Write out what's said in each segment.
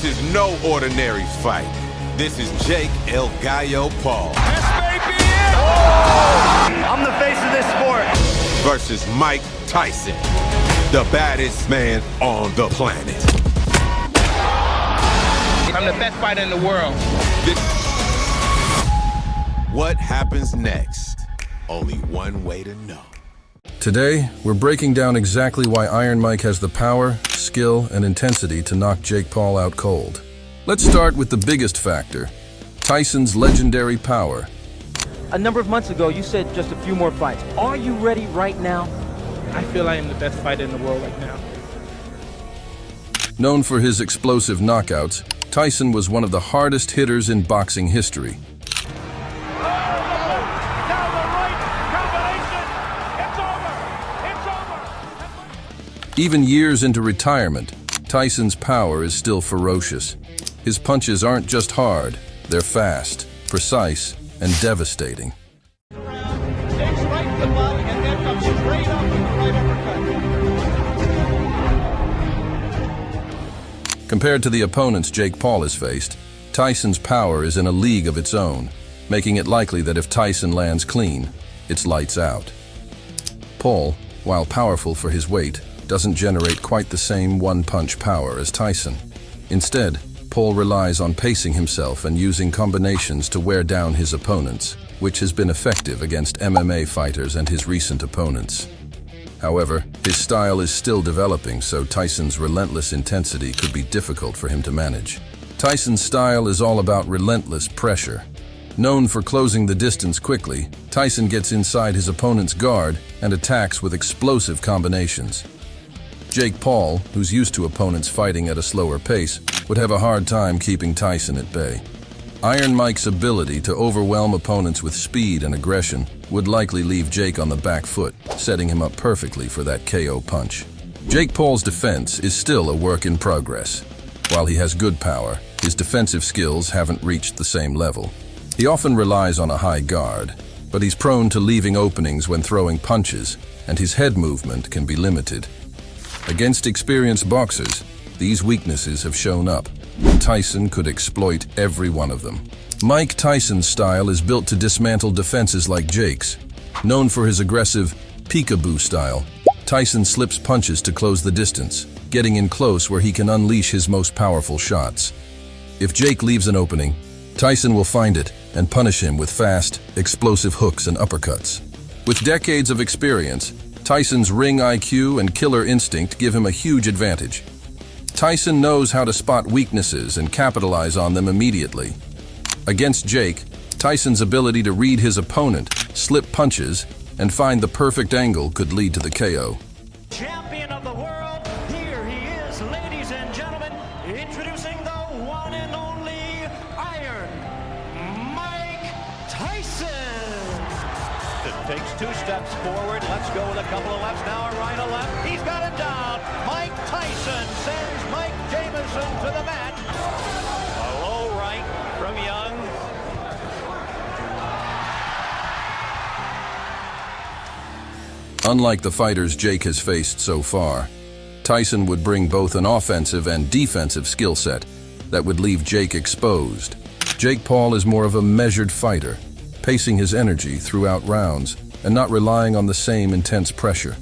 This is no ordinary fight. This is Jake El Gallo Paul. This may be it! I'm the face of this sport. Versus Mike Tyson, the baddest man on the planet. I'm the best fighter in the world. What happens next? Only one way to know. Today, we're breaking down exactly why Iron Mike has the power, skill, and intensity to knock Jake Paul out cold. Let's start with the biggest factor, Tyson's legendary power. A number of months ago, you said just a few more fights. Are you ready right now? I feel I am the best fighter in the world right now. Known for his explosive knockouts, Tyson was one of the hardest hitters in boxing history. Even years into retirement, Tyson's power is still ferocious. His punches aren't just hard, they're fast, precise, and devastating. Compared to the opponents Jake Paul has faced, Tyson's power is in a league of its own, making it likely that if Tyson lands clean, it's lights out. Paul, while powerful for his weight, doesn't generate quite the same one-punch power as Tyson. Instead, Paul relies on pacing himself and using combinations to wear down his opponents, which has been effective against MMA fighters and his recent opponents. However, his style is still developing, so Tyson's relentless intensity could be difficult for him to manage. Tyson's style is all about relentless pressure. Known for closing the distance quickly, Tyson gets inside his opponent's guard and attacks with explosive combinations. Jake Paul, who's used to opponents fighting at a slower pace, would have a hard time keeping Tyson at bay. Iron Mike's ability to overwhelm opponents with speed and aggression would likely leave Jake on the back foot, setting him up perfectly for that KO punch. Jake Paul's defense is still a work in progress. While he has good power, his defensive skills haven't reached the same level. He often relies on a high guard, but he's prone to leaving openings when throwing punches, and his head movement can be limited. Against experienced boxers, these weaknesses have shown up. Tyson could exploit every one of them. Mike Tyson's style is built to dismantle defenses like Jake's. Known for his aggressive peekaboo style, Tyson slips punches to close the distance, getting in close where he can unleash his most powerful shots. If Jake leaves an opening, Tyson will find it and punish him with fast, explosive hooks and uppercuts. With decades of experience, Tyson's ring IQ and killer instinct give him a huge advantage. Tyson knows how to spot weaknesses and capitalize on them immediately. Against Jake, Tyson's ability to read his opponent, slip punches, and find the perfect angle could lead to the KO. Champion of the world, here he is, ladies and gentlemen, introducing the one and only Iron Mike Tyson. It takes 2 steps forward. Let's go with a couple of lefts now, a right, a left. He's got it down. Mike Tyson sends Mike Jamison to the mat. A low right from Young. Unlike the fighters Jake has faced so far, Tyson would bring both an offensive and defensive skill set that would leave Jake exposed. Jake Paul is more of a measured fighter, pacing his energy throughout rounds and not relying on the same intense pressure.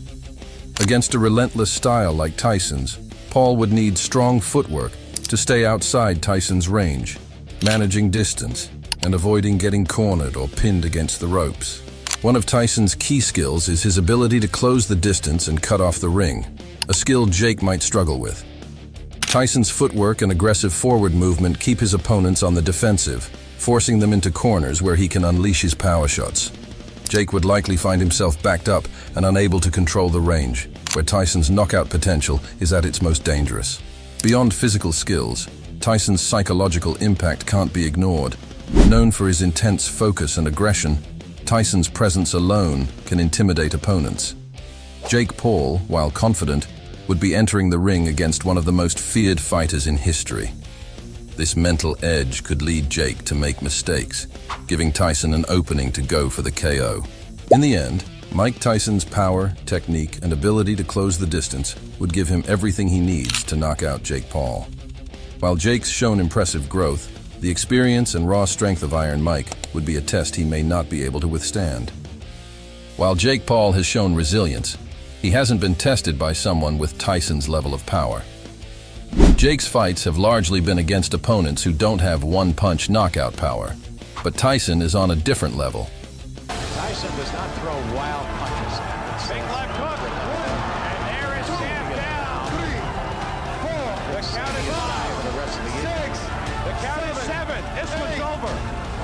Against a relentless style like Tyson's, Paul would need strong footwork to stay outside Tyson's range, managing distance and avoiding getting cornered or pinned against the ropes. One of Tyson's key skills is his ability to close the distance and cut off the ring, a skill Jake might struggle with. Tyson's footwork and aggressive forward movement keep his opponents on the defensive, forcing them into corners where he can unleash his power shots. Jake would likely find himself backed up and unable to control the range, where Tyson's knockout potential is at its most dangerous. Beyond physical skills, Tyson's psychological impact can't be ignored. Known for his intense focus and aggression, Tyson's presence alone can intimidate opponents. Jake Paul, while confident, would be entering the ring against one of the most feared fighters in history. This mental edge could lead Jake to make mistakes, giving Tyson an opening to go for the KO. In the end, Mike Tyson's power, technique, and ability to close the distance would give him everything he needs to knock out Jake Paul. While Jake's shown impressive growth, the experience and raw strength of Iron Mike would be a test he may not be able to withstand. While Jake Paul has shown resilience, he hasn't been tested by someone with Tyson's level of power. Jake's fights have largely been against opponents who don't have one-punch knockout power, but Tyson is on a different level. Tyson does not throw wild punches. Big left hook. And there is Sam down. 3, 4. The count is 5 for the rest of the evening. 6. The count is 7. This one's over.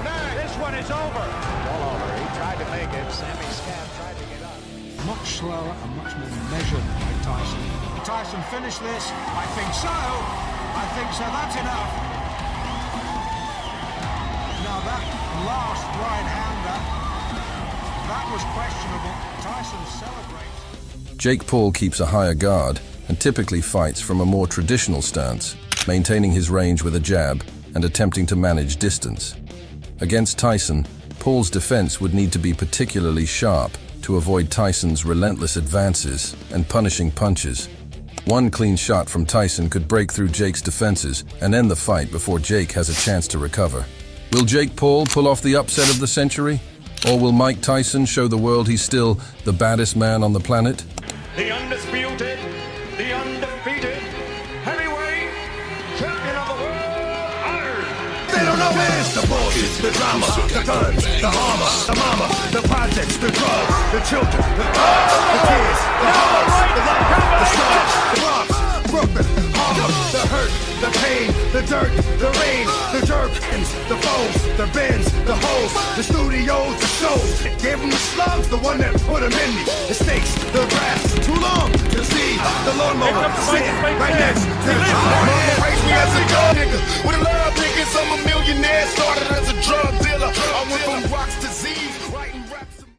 9. This one is over. All over. He tried to make it. Sammy Scab tried to get up. Much slower and much more measured by Tyson. Tyson finish this? I think so. I think so. That's enough. Now that last right-hander, that was questionable. Tyson celebrates. Jake Paul keeps a higher guard and typically fights from a more traditional stance, maintaining his range with a jab and attempting to manage distance. Against Tyson, Paul's defense would need to be particularly sharp to avoid Tyson's relentless advances and punishing punches. One clean shot from Tyson could break through Jake's defenses and end the fight before Jake has a chance to recover. Will Jake Paul pull off the upset of the century? Or will Mike Tyson show the world he's still the baddest man on the planet? The undisputed, the undefeated, heavyweight champion of the world, Iron. They don't know it's the bullshit, the drama, the guns, the armor, the mama, the projects, the drugs, the children, the kids, the hoes, the life, the stars, the Bronx, Brooklyn, Harlem, the hurt, the pain, the dirt, the rain, the jerkins, the foes, the bends, the hoes, the studios, the shows. Gave them the slugs, the one that put them in me. The stakes, the grass, too long to see. The lawnmower, sitting right next to the mama raised me as a young nigga with a lot of niggas. I'm a millionaire, so